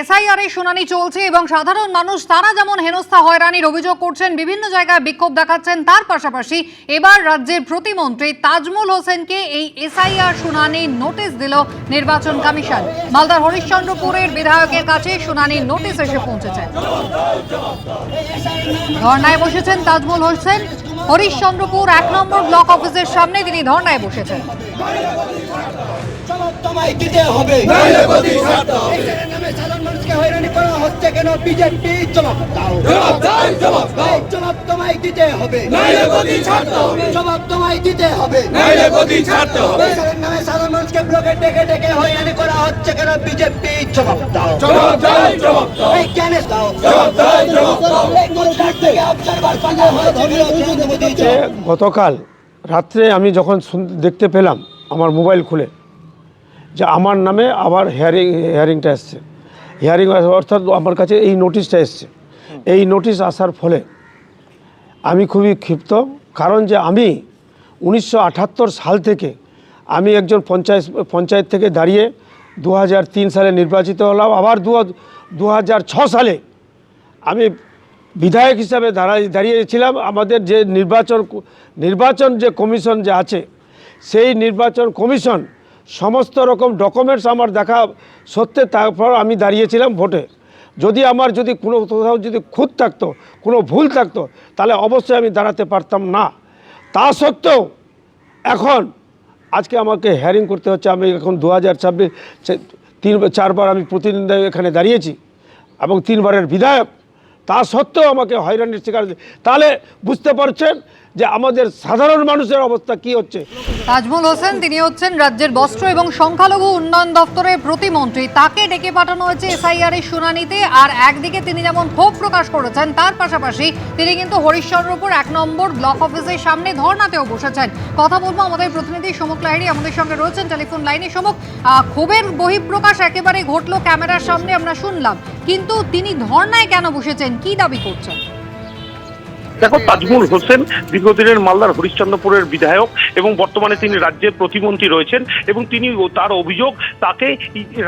SIR এর শুনানি চলছে এবং সাধারণ মানুষ তারা যেমন হেনস্থা হয়রানির অভিযোগ করছেন, বিভিন্ন জায়গায় বিক্ষোভ দেখাচ্ছেন, তার পাশাপাশি এবার রাজ্যের প্রতিমন্ত্রী তাজমুল হোসেনকে এই এসআইআর শুনানির নোটিশ দিল নির্বাচন কমিশন। মালদার হরিশ্চন্দ্রপুরের বিধায়কের কাছে শুনানির নোটিশ এসে পৌঁছেছে। ধর্নায় বসেছেন তাজমুল হোসেন। হরিশ্চন্দ্রপুর ১ নম্বর ব্লক অফিসের সামনে তিনি ধর্নায় বসেছেন। তোমায় দিতে হবে, নইলে গদি ছাড়তে হবে। নামে সাধারণ মানুষকে হয়রানি করা হচ্ছে কেন? বিজেপি জবাব দাও, জবাব দাও, জবাব দাও। জবাব তোমায় দিতে হবে, নইলে গদি ছাড়তে হবে। জবাব তোমায় দিতে হবে, নইলে গদি ছাড়তে হবে। নামে সাধারণ মানুষকে ব্লকে ডেকে ডেকে হয়রানি করা হচ্ছে কেন? বিজেপি জবাব দাও, জবাব দাও, জবাব দাও। এই কেন দাও, জবাব দাও, জবাব দাও। এই কলকাতা থেকে অবজারভার পাঠানো হয় ধন্যবাদ। গতকাল রাত্রে আমি যখন দেখতে পেলাম আমার মোবাইল খুলে যে আমার নামে আবার হিয়ারিংটা এসছে, হিয়ারিং অর্থাৎ আমার কাছে এই নোটিশটা এসছে। এই নোটিশ আসার ফলে আমি খুবই ক্ষিপ্ত, কারণ যে আমি 1978 সাল থেকে আমি একজন পঞ্চায়েত থেকে দাঁড়িয়ে 2003 সালে নির্বাচিত হলাম। আবার 2006 সালে আমি বিধায়ক হিসাবে দাঁড়িয়েছিলাম। আমাদের যে নির্বাচন যে কমিশন যে আছে, সেই নির্বাচন কমিশন সমস্ত রকম ডকুমেন্টস আমার দেখা সত্ত্বে তারপর আমি দাঁড়িয়েছিলাম ভোটে। যদি কোথাও যদি খুঁত থাকতো, কোনো ভুল থাকতো, তাহলে অবশ্যই আমি দাঁড়াতে পারতাম না। তা সত্ত্বেও এখন আজকে আমাকে হিয়ারিং করতে হচ্ছে। আমি এখন 2026 4বার আমি প্রতিনিধি এখানে দাঁড়িয়েছি এবং 3বারের বিধায়ক। তা সত্ত্বেও আমাকে হয়রানির শিকার। তাহলে বুঝতে পারছেন যে আমাদের সাধারণ মানুষের অবস্থা কি হচ্ছে। তাজমুল হোসেন তিনি হচ্ছেন রাজ্যের বস্ত্র এবং সংখ্যালঘু উন্নয়ন দপ্তরের প্রতিমন্ত্রী। তাকে ডেকে পাঠানো হয়েছে এসআইআর এর শুনানিতে। আর একদিকে তিনি যেমন ক্ষোভ প্রকাশ করেছেন, তার পাশাপাশি তিনি কিন্তু হরিশ্চন্দ্রপুর 1 নম্বর ব্লক অফিসের সামনে ধর্নাতেও বসেছেন। কথা বলবো আমাদের প্রতিনিধি সমুখ লাহিড়ী আমাদের সঙ্গে রয়েছেন টেলিফোন লাইনে। সমুখ, ক্ষোভের বহিঃপ্রকাশ একেবারে ঘটলো ক্যামেরার সামনে, আমরা শুনলাম, কিন্তু তিনি ধর্নায় কেন বসেছেন, কি দাবি করছেন? দেখো, তাজমুল হোসেন দীর্ঘদিনের মালদার হরিশ্চন্দ্রপুরের বিধায়ক এবং বর্তমানে তিনি রাজ্যের প্রতিমন্ত্রী রয়েছেন এবং তিনি তার অভিযোগ তাকে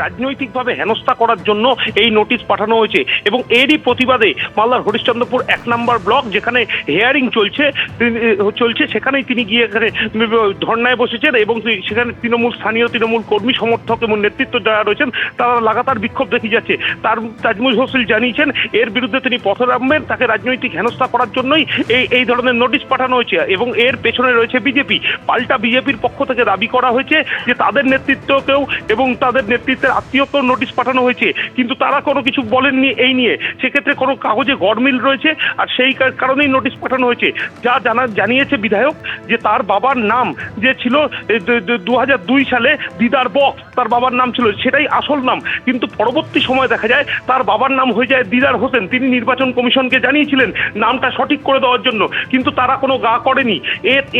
রাজনৈতিকভাবে হেনস্থা করার জন্য এই নোটিশ পাঠানো হয়েছে এবং এরই প্রতিবাদে মালদার হরিশ্চন্দ্রপুর 1 নম্বর ব্লক যেখানে হিয়ারিং চলছে সেখানেই তিনি গিয়ে এখানে ধর্নায় বসেছেন এবং সেখানে স্থানীয় তৃণমূল কর্মী সমর্থক এবং নেতৃত্ব যারা রয়েছেন তারা লাগাতার বিক্ষোভ দেখে যাচ্ছে। তাজমুল হোসেন জানিয়েছেন এর বিরুদ্ধে তিনি পথে নামবেন। তাকে রাজনৈতিক হেনস্থা করার জন্যই এই ধরনের নোটিশ পাঠানো হয়েছে এবং এর পেছনে রয়েছে বিজেপি। পাল্টা বিজেপির পক্ষ থেকে দাবি করা হয়েছে যে তাদের নেতৃত্বকেও এবং তাদের নেতৃত্বের আত্মীয়কেও নোটিশ পাঠানো হয়েছে, কিন্তু তারা কোনো কিছু বলেননি এই নিয়ে। সেক্ষেত্রে কোনো কাগজে গড়মিল রয়েছে আর সেই কারণেই নোটিশ পাঠানো হয়েছে। যা জানিয়েছে বিধায়ক যে তার বাবার নাম যে ছিল 2002 সালে দিদার বক্স, তার বাবার নাম ছিল, সেটাই আসল নাম, কিন্তু পরবর্তী সময় দেখা যায় তার বাবার নাম হয়ে যায় দিদার হোসেন। তিনি নির্বাচন কমিশনকে জানিয়েছিলেন নামটা সঠিক করে দেওয়ার জন্য, কিন্তু তারা কোনো গা করেনি।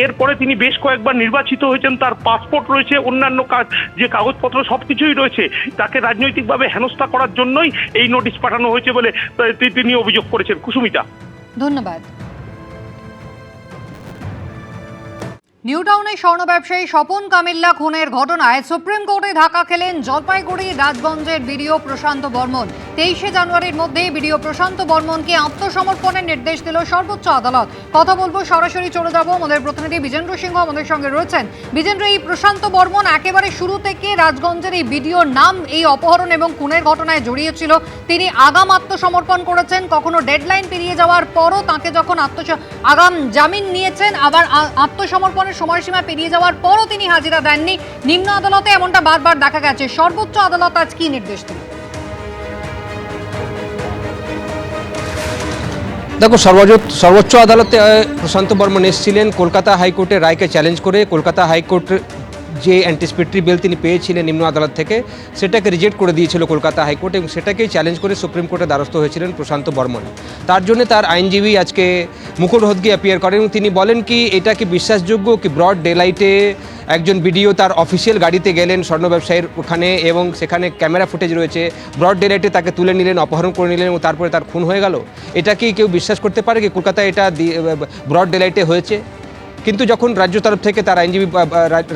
এরপরে তিনি বেশ কয়েকবার নির্বাচিত হয়েছেন, তার পাসপোর্ট রয়েছে, অন্যান্য যে কাগজপত্র সবকিছুই রয়েছে। তাকে রাজনৈতিকভাবে হেনস্থা করার জন্যই এই নোটিশ পাঠানো হয়েছে বলে তিনি অভিযোগ করেছেন। কুসুমিতা, ধন্যবাদ। নিউ টাউনে স্বর্ণ ব্যবসায়ী স্বপন কামিল্লা খুনের ঘটনায় সুপ্রিম কোর্টে ধাক্কা খেলেন জলপাইগুড়ি রাজগঞ্জের বিডিও প্রশান্ত বর্মন। 23শে জানুয়ারির মধ্যে বিডিও প্রশান্ত বর্মনকে আত্মসমর্পণের নির্দেশ দিল সর্বোচ্চ আদালত। কথা বলবো, সরাসরি চলে যাব, আমাদের প্রতিনিধি বিজেন্দ্র সিংহ আমাদের সঙ্গে রয়েছেন। বিজেন্দ্র, এই প্রশান্ত বর্মন একেবারে শুরু থেকে রাজগঞ্জের এই বিডিওর নাম এই অপহরণ এবং খুনের ঘটনায় জড়িয়েছিল। তিনি আগাম আত্মসমর্পণ করেছেন, কখনো ডেডলাইন পেরিয়ে যাওয়ার পরও তাকে যখন আগাম জামিন নিয়েছেন, আবার আত্মসমর্পণের সময়সীমা পেরিয়ে যাওয়ার পরও তিনি হাজিরা দেননি। নিম্ন আদালতে এমনটা বারবার দেখা গেছে। সর্বোচ্চ আদালত আজ কি নির্দেশ দিল? দেখো, সর্বোচ্চ আদালতে প্রশান্ত বর্মন এসেছিলেন কলকাতা হাইকোর্টের রায়কে চ্যালেঞ্জ করে। কলকাতা হাইকোর্ট যে অ্যান্টিসিপেটরি বেল তিনি পেয়েছিলেন নিম্ন আদালত থেকে, সেটাকে রিজেক্ট করে দিয়েছিল কলকাতা হাইকোর্ট এবং সেটাকেই চ্যালেঞ্জ করে সুপ্রিম কোর্টে দ্বারস্থ হয়েছিলেন প্রশান্ত বর্মন। তার জন্য তার আইনজীবী আজকে মুকুল রোহতগি অ্যাপিয়ার করেন এবং তিনি বলেন কি এটা কি বিশ্বাসযোগ্য কি ব্রড ডেলাইটে একজন বিডিও তার অফিসিয়াল গাড়িতে গেলেন স্বর্ণ ব্যবসায়ীর ওখানে এবং সেখানে ক্যামেরা ফুটেজ রয়েছে, ব্রড ডেলাইটে তাকে তুলে নিলেন, অপহরণ করে নিলেন এবং তারপরে তার খুন হয়ে গেল। এটা কি কেউ বিশ্বাস করতে পারে কি কলকাতায় এটা ব্রড ডেলাইটে হয়েছে? কিন্তু যখন রাজ্য তরফ থেকে তার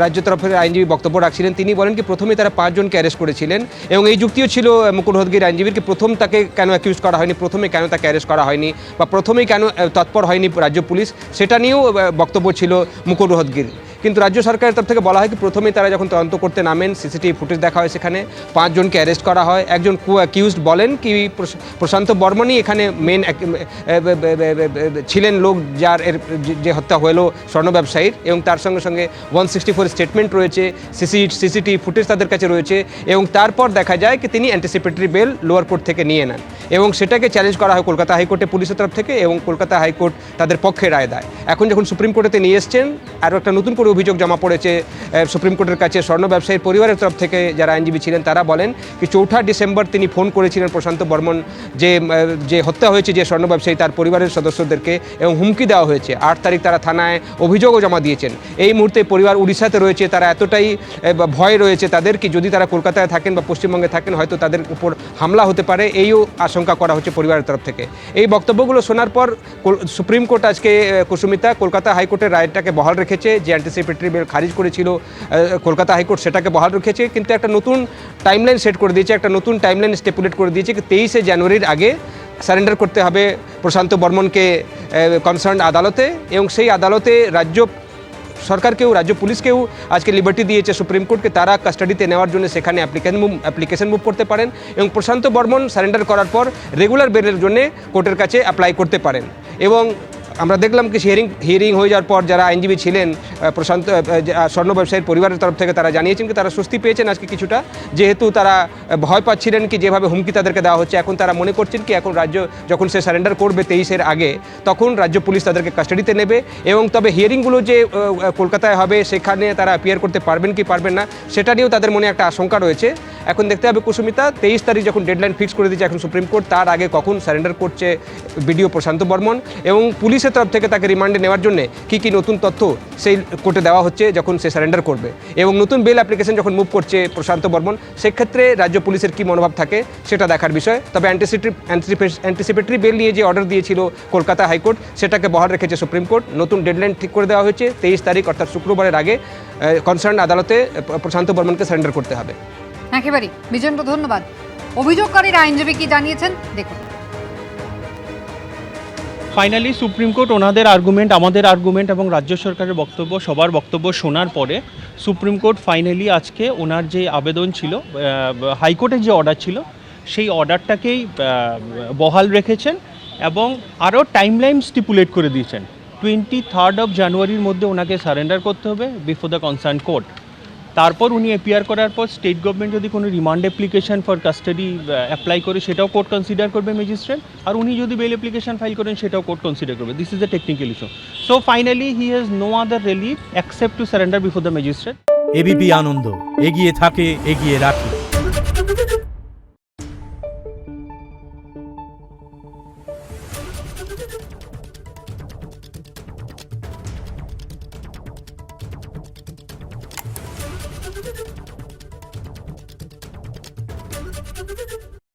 রাজ্য তরফের আইনজীবী বক্তব্য রাখছিলেন, তিনি বলেন কি প্রথমে তারা 5 জনকে অ্যারেস্ট করেছিলেন এবং এই যুক্তিও ছিল মুকুল রোহতগির আইনজীবীর কি প্রথম তাকে কেন অ্যাকিউজ করা হয়নি, প্রথমে কেন তাকে অ্যারেস্ট করা হয়নি বা প্রথমেই কেন তৎপর হয়নি রাজ্য পুলিশ, সেটা নিয়েও বক্তব্য ছিল মুকুল রোহতগির। কিন্তু রাজ্য সরকারের তরফ থেকে বলা হয় কি প্রথমেই তারা যখন তদন্ত করতে নামেন, সিসিটিভি ফুটেজ দেখা হয়, সেখানে 5 জনকে অ্যারেস্ট করা হয়। একজন অ্যাকিউজড বলেন কি প্রশান্ত বর্মনই এখানে মেন ছিলেন লোক যার যে হত্যা হলো স্বর্ণ ব্যবসায়ীর, এবং তার সঙ্গে সঙ্গে 164 স্টেটমেন্ট রয়েছে, সিসিটিভি ফুটেজ তাদের কাছে রয়েছে, এবং তারপর দেখা যায় কি তিনি অ্যান্টিসিপেটরি বেল লোয়ার কোর্ট থেকে নিয়ে নেন এবং সেটাকে চ্যালেঞ্জ করা হয় কলকাতা হাইকোর্টে পুলিশের তরফ থেকে, এবং কলকাতা হাইকোর্ট তাদের পক্ষে রায় দেয়। এখন যখন সুপ্রিম কোর্টেতে নিয়ে এসছেন, আরও একটা নতুন করে অভিযোগ জমা পড়েছে সুপ্রিম কোর্টের কাছে। স্বর্ণ ব্যবসায়ীর পরিবারের তরফ থেকে যারা আইনজীবী ছিলেন তারা বলেন কি 4 ডিসেম্বর তিনি ফোন করেছিলেন প্রশান্ত বর্মন যে হত্যা হয়েছে যে স্বর্ণ ব্যবসায়ী তার পরিবারের সদস্যদেরকে, এবং হুমকি দেওয়া হয়েছে। 8 তারিখ তারা থানায় অভিযোগও জমা দিয়েছেন। এই মুহূর্তে পরিবার উড়িষ্যাতে রয়েছে, তারা এতটাই ভয় রয়েছে তাদের কি যদি তারা কলকাতায় থাকেন বা পশ্চিমবঙ্গে থাকেন হয়তো তাদের উপর হামলা হতে পারে, এইও আশঙ্কা করা হচ্ছে পরিবারের তরফ থেকে। এই বক্তব্যগুলো শোনার পর সুপ্রিম কোর্ট আজকে কুসুমিতা কলকাতা হাইকোর্টের রায়টাকে বহাল রেখেছে, যে অ্যান্টিসিপেটরি বেল খারিজ করেছিল কলকাতা হাইকোর্ট সেটাকে বহাল রেখেছে, কিন্তু একটা নতুন টাইমলাইন সেট করে দিয়েছে, একটা নতুন টাইমলাইন স্টেপুলেট করে দিয়েছে কি 23শে জানুয়ারির আগে সারেন্ডার করতে হবে প্রশান্ত বর্মনকে কনসার্ন আদালতে, এবং সেই আদালতে রাজ্য সরকারকেও রাজ্য পুলিশকেও আজকে লিবার্টি দিয়েছে সুপ্রিম কোর্টকে, তারা কাস্টাডিতে নেওয়ার জন্য সেখানে অ্যাপ্লিকেশন মুভ করতে পারেন, এবং প্রশান্ত বর্মন সারেন্ডার করার পর রেগুলার বেলের জন্য কোর্টের কাছে অ্যাপ্লাই করতে পারেন। এবং আমরা দেখলাম কি হিয়ারিং হয়ে যাওয়ার পর যারা আইনজীবী ছিলেন স্বর্ণ ব্যবসায়ীর পরিবারের তরফ থেকে তারা জানিয়েছেন কি তারা স্বস্তি পেয়েছেন আজকে কিছুটা, যেহেতু তারা ভয় পাচ্ছিলেন কি যেভাবে হুমকি তাদেরকে দেওয়া হচ্ছে, এখন তারা মনে করছেন কি এখন রাজ্য যখন সে সারেন্ডার করবে 23-এর আগে, তখন রাজ্য পুলিশ তাদেরকে কাস্টাডিতে নেবে, এবং তবে হিয়ারিংগুলো যে কলকাতায় হবে সেখানে তারা অ্যাপিয়ার করতে পারবেন কি পারবেন না সেটা নিয়েও তাদের মনে একটা আশঙ্কা রয়েছে। এখন দেখতে হবে কুসুমিতা 23 তারিখ যখন ডেডলাইন ফিক্স করে দিয়েছে এখন সুপ্রিম কোর্ট, তার আগে কখন সারেন্ডার করছে বিডিও প্রশান্ত বর্মন, এবং পুলিশের তরফ থেকে তাকে রিমান্ডে নেওয়ার জন্য কী নতুন তথ্য সেই কোর্টে দেওয়া হচ্ছে যখন সে সারেন্ডার করবে, এবং নতুন বেল অ্যাপ্লিকেশন যখন মুভ করছে প্রশান্ত বর্মন, সেক্ষেত্রে রাজ্য পুলিশের কী মনোভাব থাকে সেটা দেখার বিষয়। তবে অ্যান্টিসিপেটরি বেল নিয়ে যে অর্ডার দিয়েছিল কলকাতা হাইকোর্ট সেটাকে বহাল রেখেছে সুপ্রিম কোর্ট, নতুন ডেডলাইন ঠিক করে দেওয়া হয়েছে 23 তারিখ অর্থাৎ শুক্রবারের আগে কনসার্ন আদালতে প্রশান্ত বর্মনকে সারেন্ডার করতে হবে। একেবারেই বিজেন্দ্র, ধন্যবাদ। অভিযোগকারীর আইনজীবী কি জানিয়েছেন দেখুন। ফাইনালি সুপ্রিম কোর্ট ওনাদের আর্গুমেন্ট, আমাদের আর্গুমেন্ট এবং রাজ্য সরকারের বক্তব্য সবার বক্তব্য শোনার পরে সুপ্রিম কোর্ট ফাইনালি আজকে ওনার যে আবেদন ছিল, হাইকোর্টের যে অর্ডার ছিল সেই অর্ডারটাকেই বহাল রেখেছেন এবং আরও টাইমলাইন স্টিপুলেট করে দিয়েছেন। 23 জানুয়ারির মধ্যে ওনাকে সারেন্ডার করতে হবে বিফোর দ্য কনসার্ন কোর্ট। তারপর উনি অ্যাপিয়ার করার পর স্টেট গভর্নমেন্ট যদি কোনো remand application for custody apply করে সেটাও কোর্ট কনসিডার করবে ম্যাজিস্ট্রেট, আর উনি যদি বেল অ্যাপ্লিকেশন ফাইল করেন সেটাও কোর্ট কনসিডার করবে। This is the technical issue. So finally he has no other relief except to surrender before the magistrate. ABP Ananda, এগিয়ে থাকে, এগিয়ে রাখে।